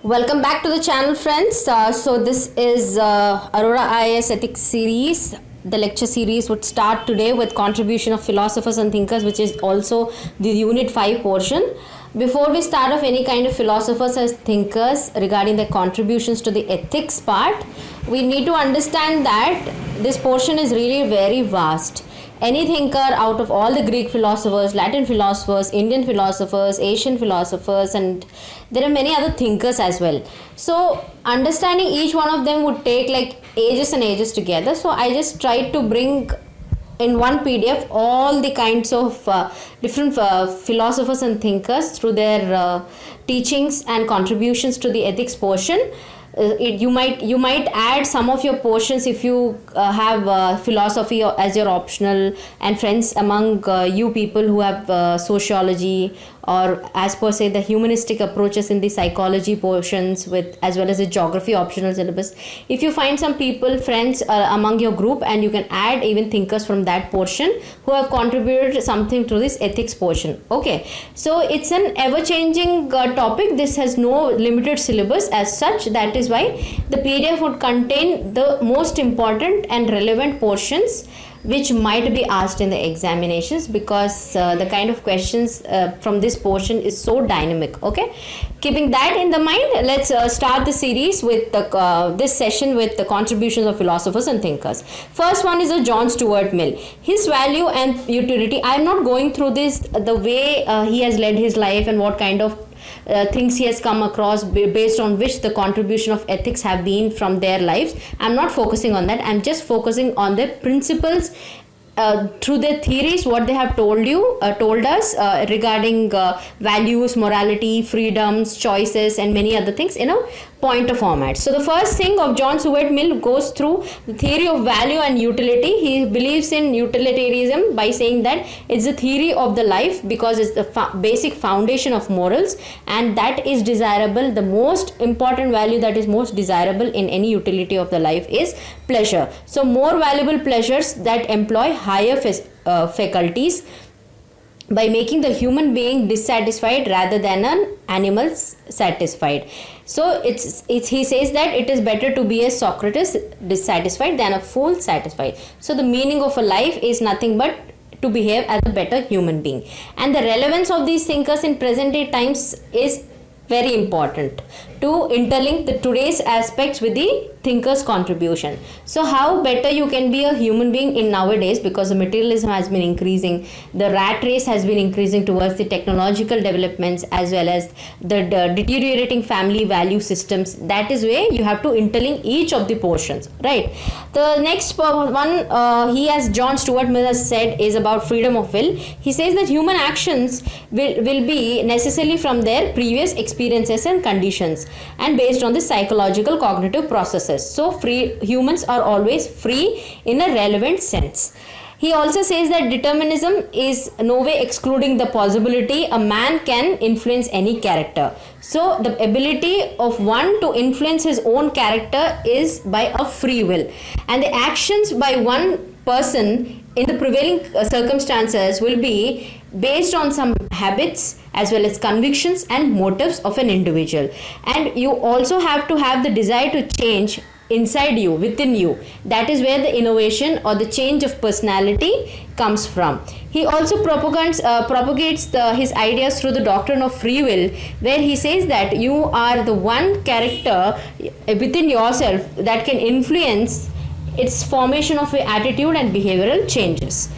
Welcome back to the channel, friends. So this is Arora IAS ethics series. The lecture series would start today with contribution of philosophers and thinkers, which is also the Unit-5 portion. Before we start off any kind of philosophers and thinkers regarding their contributions to the ethics part, we need to understand that this portion is really very vast. Any thinker out of all the Greek philosophers, Latin philosophers, Indian philosophers, Asian philosophers, and there are many other thinkers as well. So understanding each one of them would take like ages and ages together. So I just tried to bring in one PDF all the kinds of different philosophers and thinkers through their teachings and contributions to the ethics portion. You might add some of your portions if you have philosophy as your optional, and friends among you people who have sociology or as per se the humanistic approaches in the psychology portions, with as well as the geography optional syllabus. If you find some people friends among your group, and you can add even thinkers from that portion who have contributed something to this ethics portion. Okay, so it's an ever changing topic. This has no limited syllabus as such. That is why the PDF would contain the most important and relevant portions which might be asked in the examinations, because the kind of questions from this portion is so dynamic. Okay, keeping that in the mind, let's start the series with this session with the contributions of philosophers and thinkers. First one is a John Stuart Mill. His value and utility, I am not going through this the way he has led his life and what kind of things he has come across based on which the contribution of ethics have been from their lives. I'm not focusing on that. I'm just focusing on the principles through their theories, what they have told us regarding values, morality, freedoms, choices, and many other things in a pointer format. So the first thing of John Stuart Mill goes through the theory of value and utility. He believes in utilitarianism by saying that it's the theory of the life, because it's the basic foundation of morals, and that is desirable. The most important value that is most desirable in any utility of the life is pleasure. So more valuable pleasures that employ higher faculties by making the human being dissatisfied rather than an animal satisfied. So he says that it is better to be a Socrates dissatisfied than a fool satisfied. So the meaning of a life is nothing but to behave as a better human being. And the relevance of these thinkers in present day times is very important to interlink the today's aspects with the thinker's contribution. So how better you can be a human being in nowadays, because the materialism has been increasing, the rat race has been increasing towards the technological developments, as well as the deteriorating family value systems. That is where you have to interlink each of the portions, right? The next one John Stuart Mill has said is about freedom of will. He says that human actions will be necessarily from their previous experiences and conditions, and based on the psychological cognitive processes. So humans are always free in a relevant sense. He also says that determinism is no way excluding the possibility a man can influence any character. So the ability of one to influence his own character is by a free will, and the actions by one person in the prevailing circumstances will be based on some habits as well as convictions and motives of an individual. And you also have to have the desire to change inside you, within you. That is where the innovation or the change of personality comes from. He also propagates his ideas through the doctrine of free will, where he says that you are the one character within yourself that can influence its formation of attitude and behavioral changes.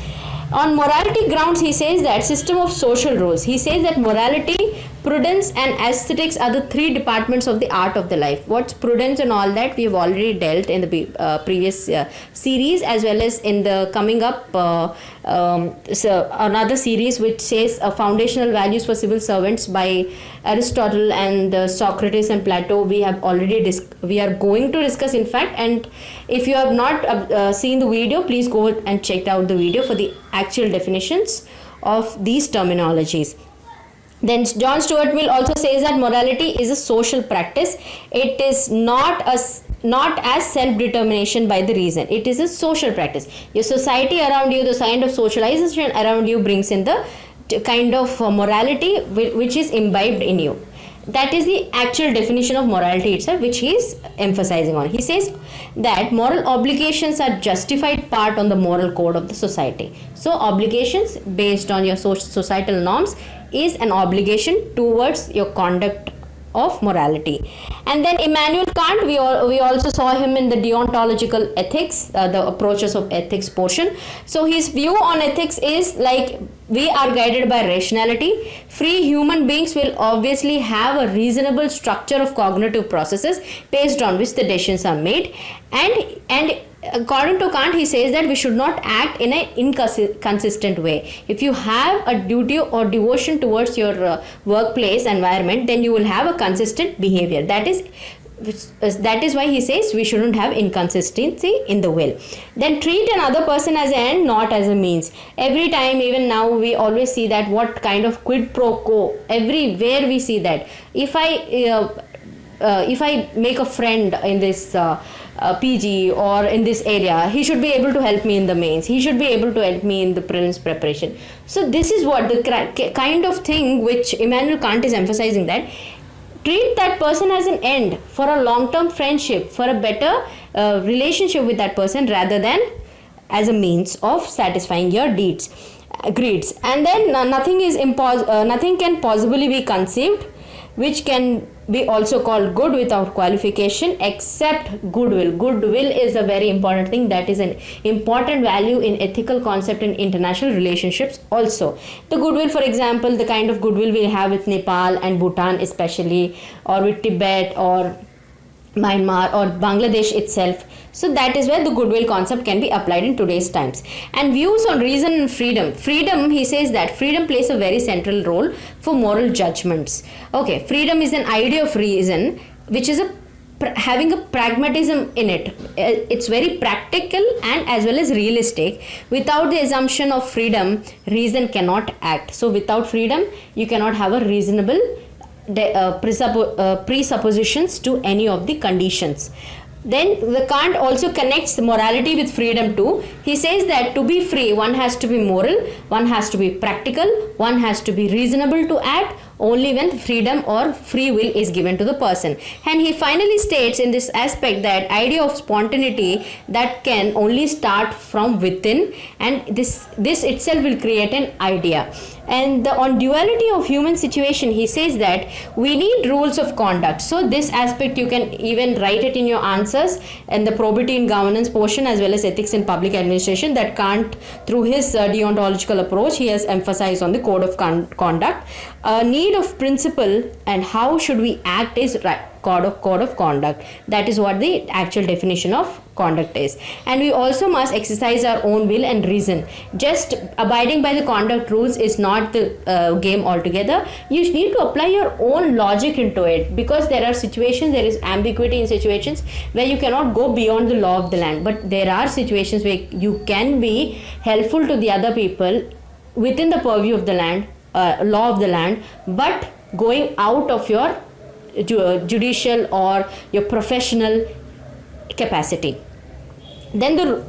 On morality grounds, he says that system of social rules. He says that morality, prudence, and aesthetics are the three departments of the art of the life. What's prudence and all that we have already dealt in the previous series, as well as in the coming up another series which says foundational values for civil servants by Aristotle and Socrates and Plato. We have already we are going to discuss, in fact, and if you have not seen the video, please go and check out the video for the actual definitions of these terminologies. Then John Stuart Mill also says that morality is a social practice. It is not as self-determination by the reason. It is a social practice. Your society around you, the kind of socialization around you brings in the kind of morality which is imbibed in you. That is the actual definition of morality itself, which he is emphasizing on. He says that moral obligations are justified part on the moral code of the society. So obligations based on your societal norms is an obligation towards your conduct of morality. And then Immanuel Kant, we also saw him in the deontological ethics, the approaches of ethics portion. So his view on ethics is like, we are guided by rationality. Free human beings will obviously have a reasonable structure of cognitive processes based on which the decisions are made, and according to Kant, he says that we should not act in an inconsistent way. If you have a duty or devotion towards your workplace environment, then you will have a consistent behavior. That is why he says we shouldn't have inconsistency in the will. Then treat another person as an end, not as a means. Every time, even now, we always see that what kind of quid pro quo. Everywhere we see that. If I make a friend in this PG or in this area, he should be able to help me in the mains. He should be able to help me in the prelims preparation. So this is what the kind of thing which Immanuel Kant is emphasizing, that treat that person as an end for a long-term friendship, for a better relationship with that person, rather than as a means of satisfying your greeds. And then nothing can possibly be conceived which can be also called good without qualification, except goodwill. Goodwill is a very important thing. That is an important value in ethical concept in international relationships also. The goodwill, for example, the kind of goodwill we have with Nepal and Bhutan especially, or with Tibet or Myanmar or Bangladesh itself. So that is where the goodwill concept can be applied in today's times. And views on reason and freedom. Freedom, he says that freedom plays a very central role for moral judgments. Okay, freedom is an idea of reason which is having a pragmatism in it. It's very practical and as well as realistic. Without the assumption of freedom, reason cannot act. So without freedom, you cannot have a reasonable presuppositions to any of the conditions. Then the Kant also connects morality with freedom too. He says that to be free, one has to be moral, one has to be practical, one has to be reasonable to act only when freedom or free will is given to the person. And he finally states in this aspect that idea of spontaneity that can only start from within, and this itself will create an idea. And on duality of human situation, he says that we need rules of conduct. So this aspect you can even write it in your answers, and the probity in governance portion as well as ethics in public administration, that Kant through his deontological approach, he has emphasized on the code of conduct. Need of principle and how should we act is code of conduct. That is what the actual definition of conduct is. And we also must exercise our own will and reason. Just abiding by the conduct rules is not the game altogether. You need to apply your own logic into it, because there are situations, there is ambiguity in situations where you cannot go beyond the law of the land, but there are situations where you can be helpful to the other people within the purview of the land, law of the land, but going out of your judicial or your professional capacity. Then the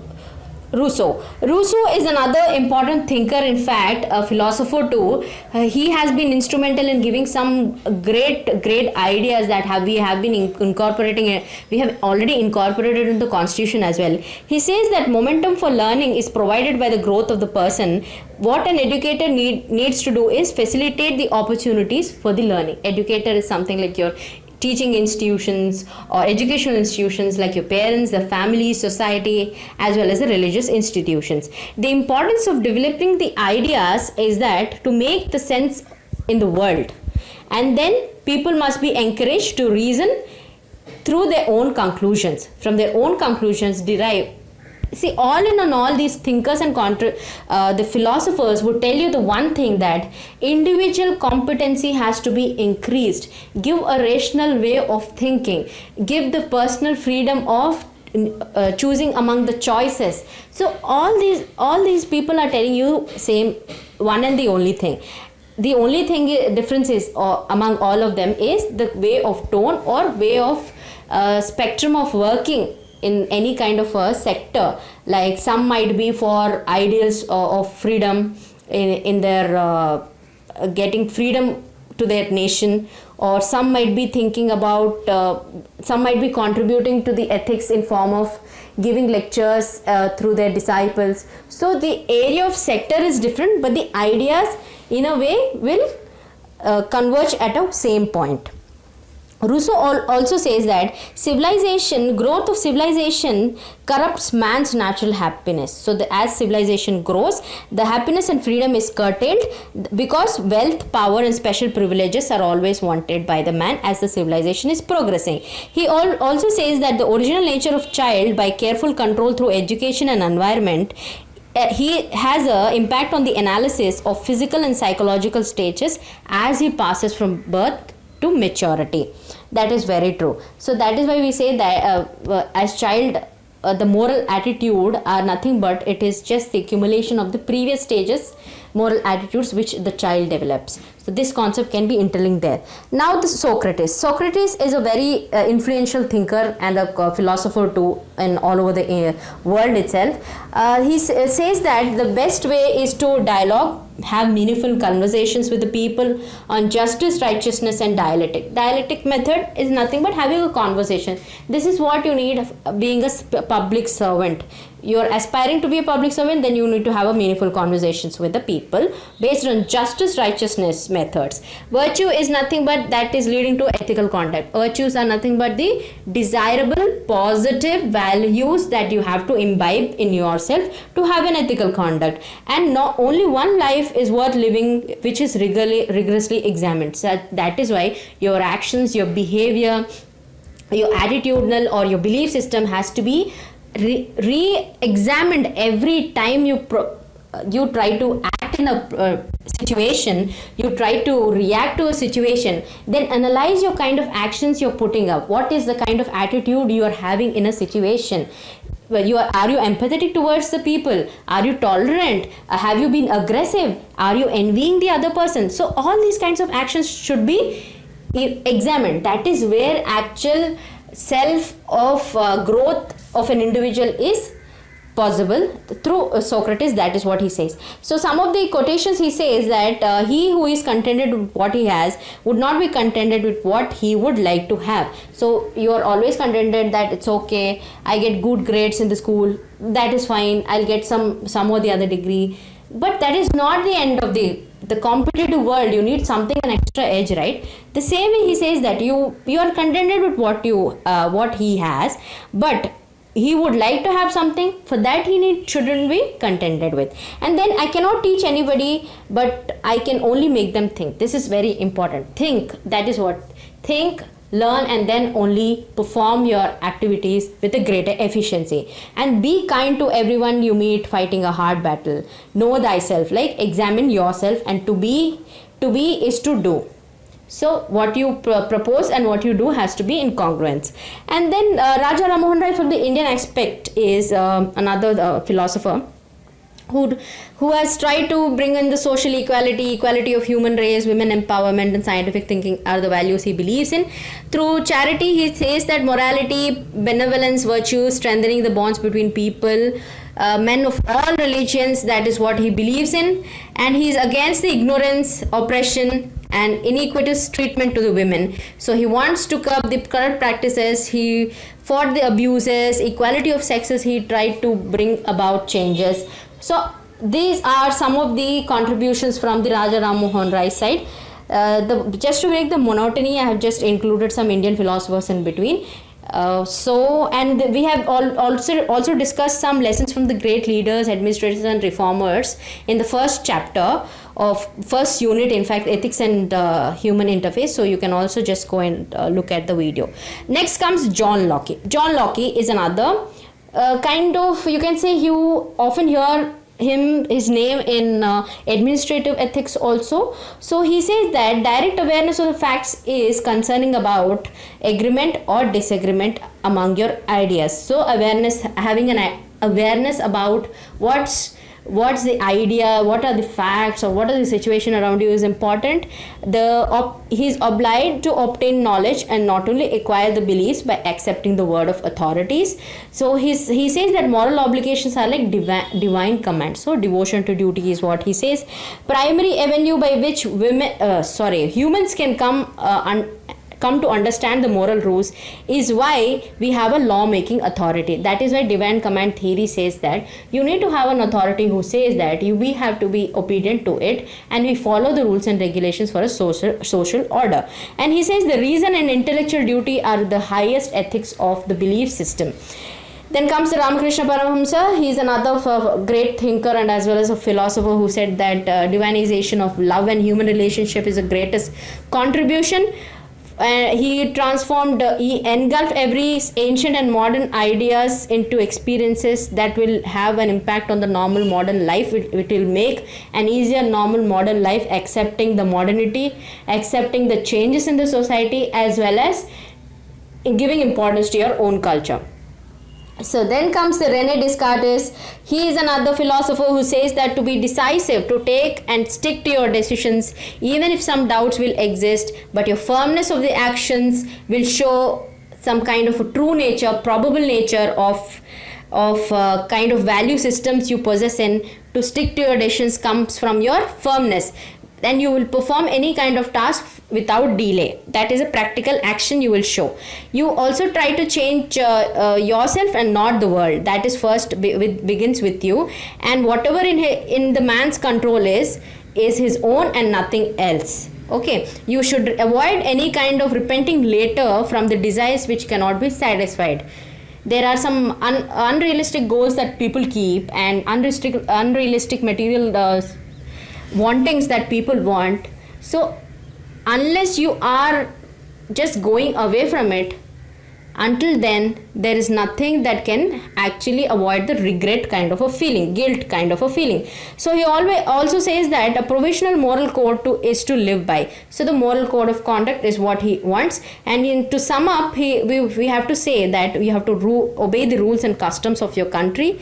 Rousseau is another important thinker, in fact a philosopher too. He has been instrumental in giving some great ideas that we have been incorporating. We have already incorporated into the constitution as well. He says that momentum for learning is provided by the growth of the person. What an educator needs to do is facilitate the opportunities for the learning. Educator is something like your teaching institutions or educational institutions, like your parents, the family, society, as well as the religious institutions. The importance of developing the ideas is that to make the sense in the world, and then people must be encouraged to reason through their own conclusions. From their own conclusions derive. See, all in all, these thinkers and the philosophers would tell you the one thing, that individual competency has to be increased. Give a rational way of thinking. Give the personal freedom of choosing among the choices. So all these people are telling you same one and the only thing. The only thing difference is among all of them is the way of tone or way of spectrum of working in any kind of a sector. Like some might be for ideals of freedom in their getting freedom to their nation, or some might be thinking about, some might be contributing to the ethics in form of giving lectures through their disciples. So the area of sector is different, but the ideas in a way will converge at a same point. Rousseau also says that growth of civilization corrupts man's natural happiness. So as civilization grows, the happiness and freedom is curtailed because wealth, power and special privileges are always wanted by the man as the civilization is progressing. He also says that the original nature of child, by careful control through education and environment, he has an impact on the analysis of physical and psychological stages as he passes from birth to maturity. That is very true. So that is why we say that as child, the moral attitude are nothing but it is just the accumulation of the previous stages moral attitudes which the child develops. So this concept can be interlinked there. Now the Socrates. Socrates is a very influential thinker and a philosopher too, and all over the world itself. He says that the best way is to dialogue, have meaningful conversations with the people on justice, righteousness and dialectic. Dialectic method is nothing but having a conversation. This is what you need being a public servant. You're aspiring to be a public servant, then you need to have a meaningful conversations with the people based on justice, righteousness methods. Virtue is nothing but that is leading to ethical conduct. Virtues are nothing but the desirable, positive values that you have to imbibe in yourself to have an ethical conduct. And not only one life is worth living which is rigorously examined. So that is why your actions, your behavior, your attitudinal or your belief system has to be re-examined every time you try to act in a situation, you try to react to a situation. Then analyze your kind of actions you're putting up. What is the kind of attitude you are having in a situation? Well, are you empathetic towards the people? Are you tolerant? Have you been aggressive? Are you envying the other person? So all these kinds of actions should be examined. That is where actual self of growth of an individual is possible through Socrates. That is what he says. So some of the quotations he says that he who is contented with what he has would not be contented with what he would like to have. So you are always contented that it's okay, I get good grades in the school, that is fine, I'll get some or the other degree. But that is not the end of the competitive world. You need something, an extra edge, right? The same way he says that you are contented with what he has, but he would like to have something. For that he shouldn't be contented with. And then I cannot teach anybody, but I can only make them think. This is very important. Think. That is what. Think, learn, and then only perform your activities with a greater efficiency. And be kind to everyone you meet fighting a hard battle. Know thyself, like examine yourself, and to be is to do. So what you propose and what you do has to be in congruence. And then Raja Rammohun Roy from the Indian aspect is another philosopher who has tried to bring in the social equality of human race, women empowerment and scientific thinking are the values he believes in. Through charity, he says that morality, benevolence, virtue, strengthening the bonds between people, men of all religions, that is what he believes in. And he is against the ignorance, oppression and iniquitous treatment to the women. So he wants to curb the corrupt practices, he fought the abuses, equality of sexes, he tried to bring about changes. So these are some of the contributions from the Raja Rammohun Roy side. Just to break the monotony, I have just included some Indian philosophers in between. And we have also discussed some lessons from the great leaders, administrators and reformers in the first chapter of first unit, in fact, ethics and human interface. So you can also just go and look at the video. Next comes John Locke. John Locke is another kind of, you can say, you often hear his name in administrative ethics also. So he says that direct awareness of the facts is concerning about agreement or disagreement among your ideas. So having an awareness about what's what's the idea, what are the facts, or what are the situation around you is important. He's obliged to obtain knowledge and not only acquire the beliefs by accepting the word of authorities. So he says that moral obligations are like divine commands. So devotion to duty is what he says. Primary avenue by which humans can come to understand the moral rules is why we have a lawmaking authority. That is why divine command theory says that you need to have an authority who says that we have to be obedient to it, and we follow the rules and regulations for a social order. And he says the reason and intellectual duty are the highest ethics of the belief system. Then comes the Ramakrishna Paramahamsa. He is another great thinker and as well as a philosopher who said that divinization of love and human relationship is the greatest contribution. He engulfed every ancient and modern ideas into experiences that will have an impact on the normal modern life. It will make an easier normal modern life, accepting the modernity, accepting the changes in the society, as well as giving importance to your own culture. So then comes the René Descartes. He is another philosopher who says that to be decisive, to take and stick to your decisions, even if some doubts will exist, but your firmness of the actions will show some kind of a true nature, probable nature of kind of value systems you possess in. To stick to your decisions comes from your firmness. Then you will perform any kind of task without delay. That is a practical action you will show. You also try to change yourself and not the world. That is first begins with you, and whatever in the man's control is his own and nothing else. Okay, you should avoid any kind of repenting later from the desires which cannot be satisfied. There are some unrealistic goals that people keep, and unrealistic material wantings that people want. So unless you are just going away from it, until then there is nothing that can actually avoid the regret kind of a feeling, guilt kind of a feeling. So he always also says that a provisional moral code is to live by. So the moral code of conduct is what he wants. And to sum up, we have to say that you have to obey the rules and customs of your country.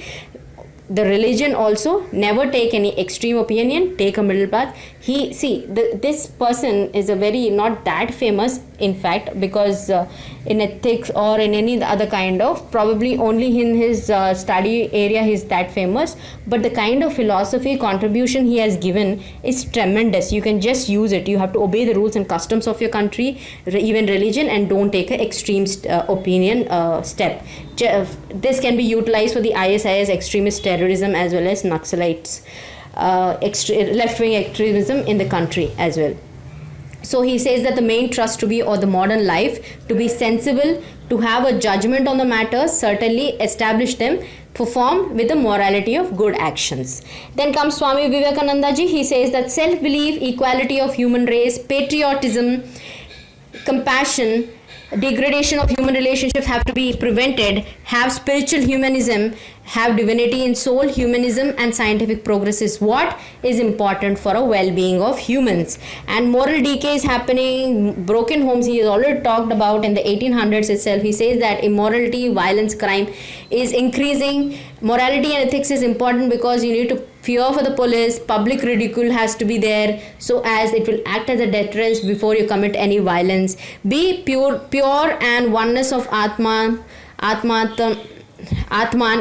The religion also, never take any extreme opinion, take a middle path. This person is a very not that famous, in fact, because in ethics or in any other kind of, probably only in his study area he is that famous, but the kind of philosophy contribution he has given is tremendous. You can just use it. You have to obey the rules and customs of your country, even religion, and don't take an extreme opinion step. This can be utilized for the ISIS, extremist terrorism, as well as Naxalites, left-wing extremism in the country as well. So he says that the main trust to be, or the modern life, to be sensible, to have a judgment on the matter, certainly establish them, perform with the morality of good actions. Then comes Swami Vivekananda ji. He says that self-belief, equality of human race, patriotism, compassion, degradation of human relationships have to be prevented, have spiritual humanism, have divinity in soul, humanism, and scientific progress is what is important for a well-being of humans. And moral decay is happening, broken homes he has already talked about in the 1800s itself. He says that immorality, violence, crime is increasing. Morality and ethics is important because you need to fear for the police, public ridicule has to be there, so as it will act as a deterrence before you commit any violence. Be pure and oneness of Atman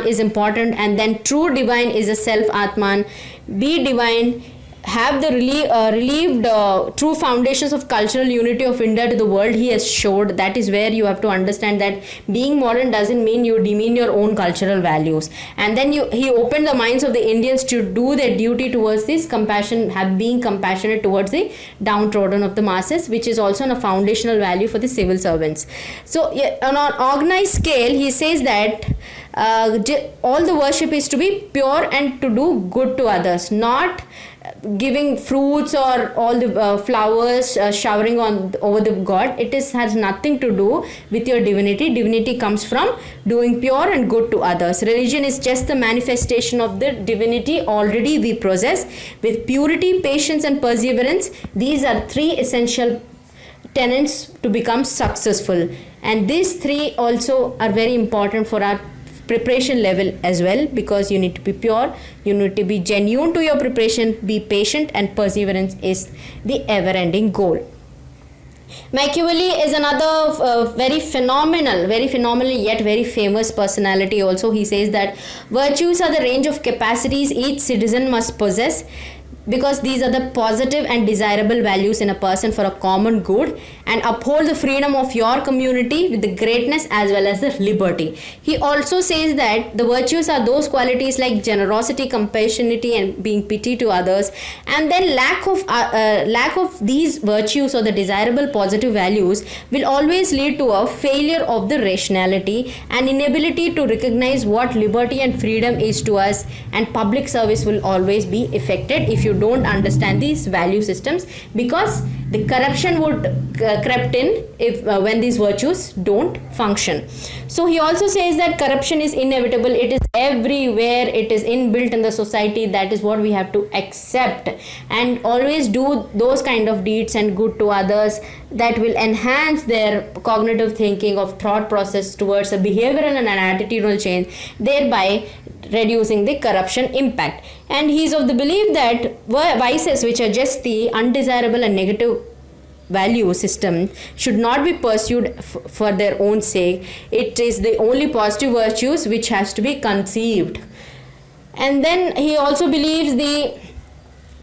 is important, and then true divine is a self Atman. Be divine, have the relieved true foundations of cultural unity of India to the world he has showed. That is where you have to understand that being modern doesn't mean you demean your own cultural values. And then he opened the minds of the Indians to do their duty towards this compassion, being compassionate towards the downtrodden of the masses, which is also a foundational value for the civil servants. So on an organized scale, he says that all the worship is to be pure and to do good to others, not giving fruits or all the flowers showering over the god. It has nothing to do with your divinity. Divinity comes from doing pure and good to others. Religion is just the manifestation of the divinity already we possess. With purity, patience, and perseverance, these are three essential tenets to become successful. And these three also are very important for our preparation level as well, because you need to be pure, you need to be genuine to your preparation, be patient, and perseverance is the ever-ending goal. Machiavelli is another very phenomenal yet very famous personality also. He says that virtues are the range of capacities each citizen must possess, because these are the positive and desirable values in a person for a common good, and uphold the freedom of your community with the greatness as well as the liberty. He also says that the virtues are those qualities like generosity, compassionate, and being pity to others, and then lack of these virtues or the desirable positive values will always lead to a failure of the rationality and inability to recognize what liberty and freedom is to us, and public service will always be affected if you don't understand these value systems, because the corruption would crept in if when these virtues don't function. So he also says that corruption is inevitable, it is everywhere, it is inbuilt in the society. That is what we have to accept, and always do those kind of deeds and good to others that will enhance their cognitive thinking of thought process towards a behavioral and an attitudinal change, thereby reducing the corruption impact. And he is of the belief that vices which are just the undesirable and negative value system should not be pursued for their own sake. It is the only positive virtues which has to be conceived. And then he also believes the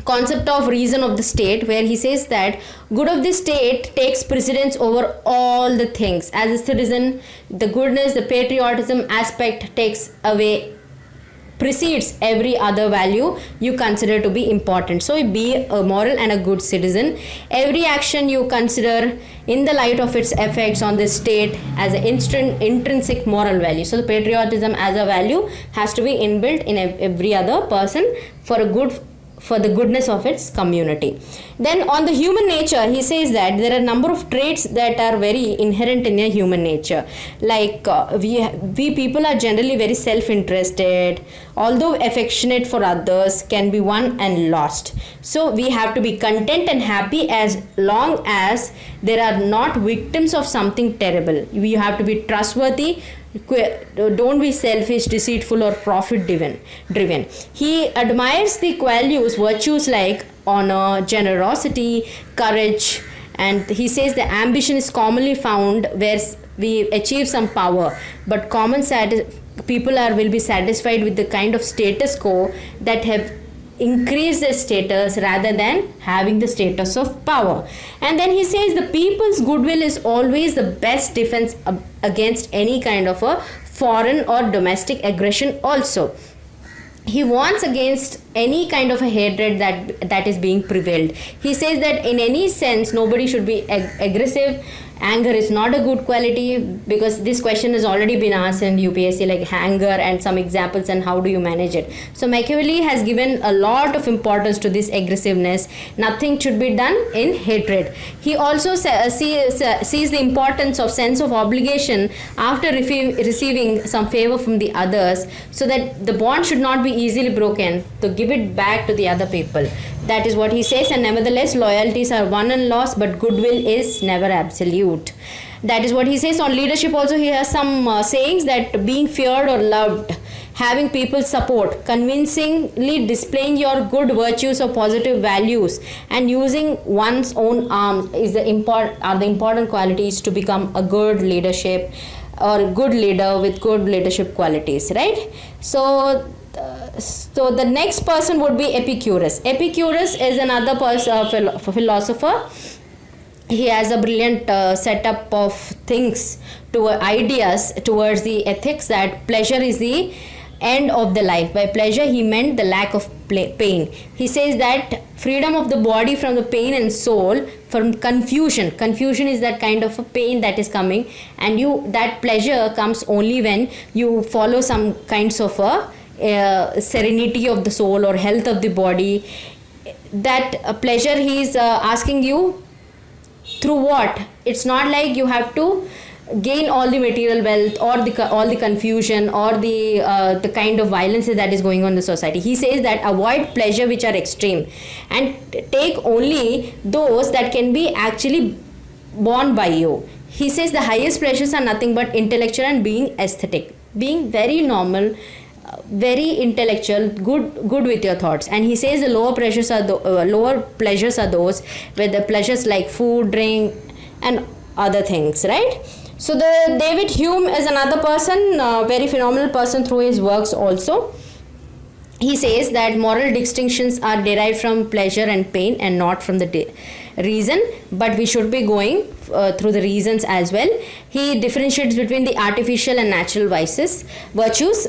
concept of reason of the state, where he says that good of the state takes precedence over all the things. As a citizen, the goodness, the patriotism aspect precedes every other value you consider to be important. So be a moral and a good citizen. Every action you consider in the light of its effects on the state as an intrinsic moral value. So the patriotism as a value has to be inbuilt in every other person for the goodness of its community. Then on the human nature, he says that there are a number of traits that are very inherent in a human nature. Like we people are generally very self-interested, although affectionate for others can be won and lost. So we have to be content and happy as long as there are not victims of something terrible. We have to be trustworthy. Don't be selfish, deceitful, or profit driven. He admires the virtues like honor, generosity, courage, and he says the ambition is commonly found where we achieve some power, but people will be satisfied with the kind of status quo that have increase their status rather than having the status of power. And then he says the people's goodwill is always the best defense against any kind of a foreign or domestic aggression also. He warns against any kind of a hatred that is being prevailed. He says that in any sense nobody should be aggressive. Anger is not a good quality, because this question has already been asked in UPSC, like anger and some examples and how do you manage it. So Machiavelli has given a lot of importance to this aggressiveness. Nothing should be done in hatred. He also sees the importance of sense of obligation after receiving some favor from the others, so that the bond should not be easily broken, to give it back to the other people. That is what he says. And nevertheless, loyalties are won and lost, but goodwill is never absolute. That is what he says. On leadership also, he has some sayings that being feared or loved, having people's support, convincingly displaying your good virtues or positive values, and using one's own arms are the important qualities to become a good leadership or a good leader with good leadership qualities, right? So the next person would be Epicurus. Epicurus is another philosopher. He has a brilliant setup of ideas towards the ethics, that pleasure is the end of the life. By pleasure he meant the lack of pain. He says that freedom of the body from the pain and soul from confusion. Confusion is that kind of a pain that is coming, and that pleasure comes only when you follow some kinds of a serenity of the soul or health of the body. That pleasure he is asking you through what? It's not like you have to gain all the material wealth or all the confusion or the kind of violence that is going on in the society. He says that avoid pleasure which are extreme and take only those that can be actually borne by you. He says the highest pleasures are nothing but intellectual and being aesthetic. being very normal, very intellectual, good with your thoughts. And he says the lower pleasures are those with the pleasures like food, drink, and other things, right? So the David Hume is another person, very phenomenal person through his works also. He says that moral distinctions are derived from pleasure and pain and not from the reason, but we should be going through the reasons as well. He differentiates between the artificial and natural vices. Virtues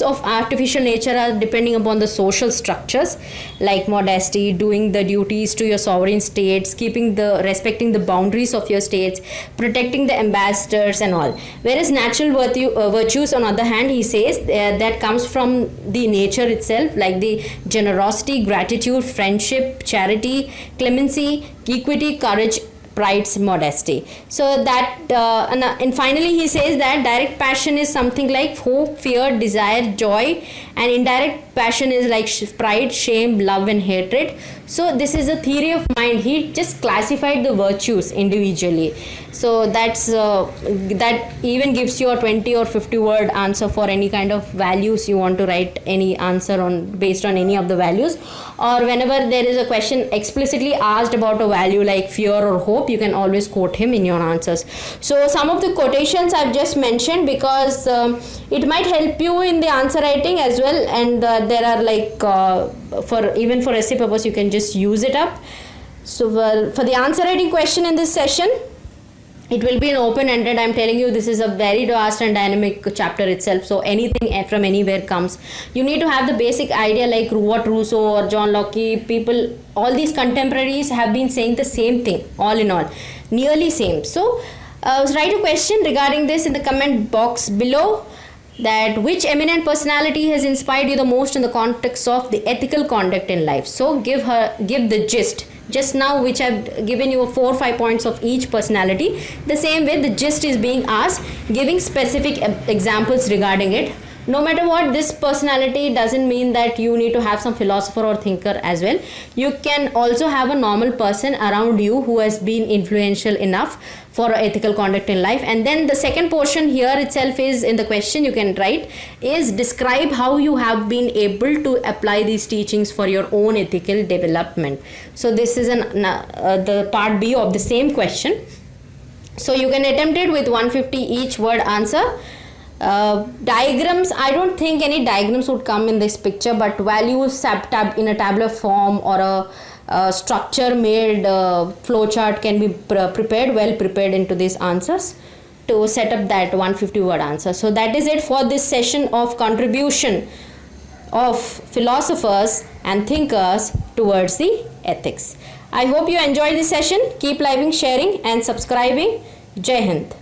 of artificial nature are depending upon the social structures like modesty, doing the duties to your sovereign states, respecting the boundaries of your states, protecting the ambassadors and all. Whereas natural virtues on other hand, he says that comes from the nature itself, like the generosity, gratitude, friendship, charity, clemency, equity, courage, pride, modesty. So that and finally he says that direct passion is something like hope, fear, desire, joy, and indirect passion is like pride, shame, love, and hatred. So this is a theory of mind. He just classified the virtues individually. So that even gives you a 20 or 50 word answer for any kind of values you want to write any answer on based on any of the values. Or whenever there is a question explicitly asked about a value like fear or hope, you can always quote him in your answers. So some of the quotations I've just mentioned because it might help you in the answer writing as well, and there are like for essay purpose you can just use it up. So for the answer writing question in this session, it will be an open-ended. I'm telling you, this is a very vast and dynamic chapter itself. So anything from anywhere comes. You need to have the basic idea like what Rousseau or John Locke, people, all these contemporaries have been saying the same thing, all in all, nearly same. So write a question regarding this in the comment box below. That which eminent personality has inspired you the most in the context of the ethical conduct in life. So give the gist. Just now which I've given you 4 or 5 points of each personality, the same way the gist is being asked, giving specific examples regarding it. No matter what, this personality doesn't mean that you need to have some philosopher or thinker as well. You can also have a normal person around you who has been influential enough for ethical conduct in life. And then the second portion here itself is in the question you can write is describe how you have been able to apply these teachings for your own ethical development. So this is the part B of the same question. So you can attempt it with 150 each word answer. Diagrams, I don't think any diagrams would come in this picture, but values in a tabular form or a structure made flowchart can be well prepared into these answers to set up that 150 word answer. So that is it for this session of contribution of philosophers and thinkers towards the ethics. I hope you enjoyed this session. Keep liking, sharing and subscribing. Jai Hind.